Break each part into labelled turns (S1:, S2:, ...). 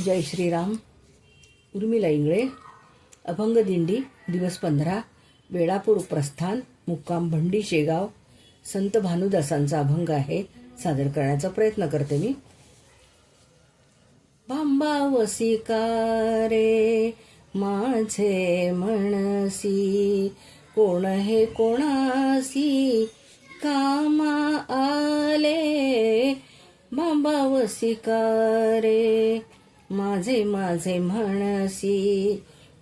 S1: जय श्रीराम. उर्मिला इंगळे. अभंग दिंडी दिवस 15. वेळापूर प्रस्थान. मुक्काम भंडी शेगाव. संत भानुदासांचा अभंग आहे, सादर करण्याचा प्रयत्न करते मी. भांबावसी का रे माझे म्हणसी, कोण हे कोणासी कामा आले. भांबावसी का रे माझे माझे म्हणसी,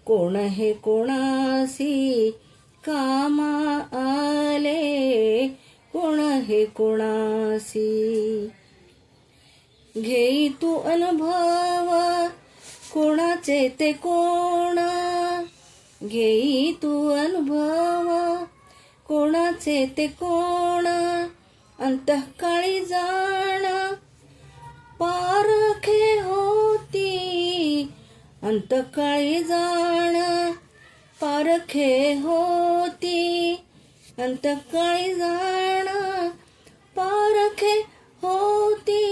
S1: कोण हे कोणासी कामा आले. कोण हे कोणासी घेई तू अनुभव, कोणाचे ते कोण. घेई तू अनुभव, कोणाचे ते कोण. अंतःकाळी जाण पारखे होती. अंतःकाळी जाण पारखे होती. अंतःकाळी जाण पारखे होती.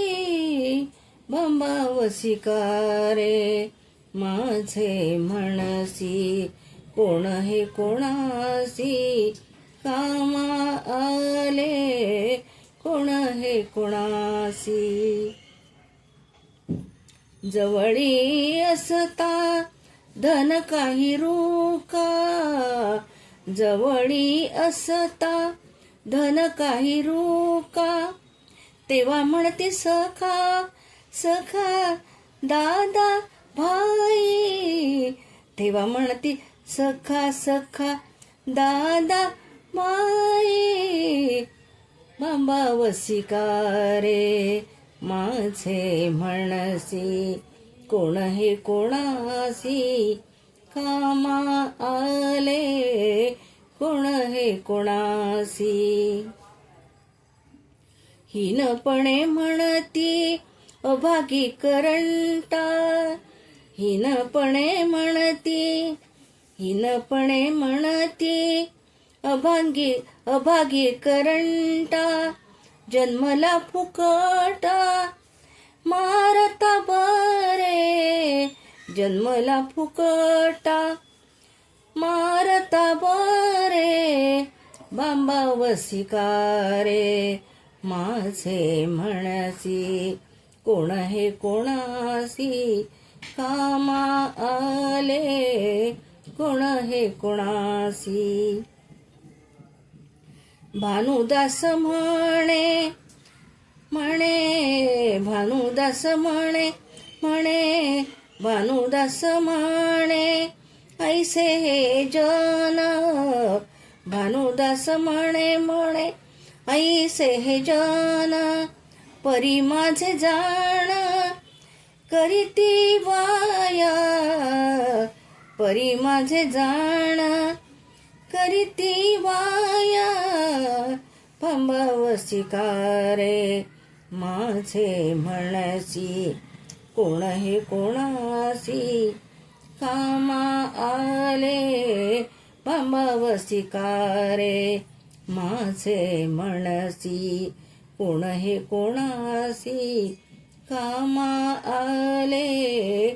S1: भांबावसी का रे माझे म्हणसी, कोण हे कोणासी कामा आले. कोण हे कोणासी जवळी असता धन काही रुका. जवळी असता धन काही रुका. तेव्हा म्हणते सखा सखा दादा भाई. तेव्हा म्हणते सखा सखा दादा भाई. भांबावसी का रे माझे म्हणसी, कोण हे कोणासी कामा आले. कोण हे कोणासी हीनपणे म्हणती अभागी करंटा. हीनपणे म्हणती, हीनपणे म्हणती अभागी करंटा. जन्मला फुकटा मारता बरे. जन्मला फुकटा मारता बरे. भांबावसी का रे माझे म्हणसी, कोण हे कोणासी कामा आले. कोण हे कोणासी भानुदास म्हणे म्हणे. भानुदास म्हणे म्हणे. भानुदास म्हणे ऐसे हे जन. भानुदास म्हणे म्हणे ऐसे हे जन. परी माझे जाण करीती वाया. परी माझे जाण करीती वाया. भांबावसी का रे माझे म्हणसी, कोण हे कोणासी कामा आले. भांबावसी का रे माझे म्हणसी, कोण हे कोणासी कामा आले.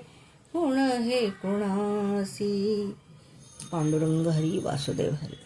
S1: कोण हे कोणासी. पांडुरंग हरी वासुदेव हरी.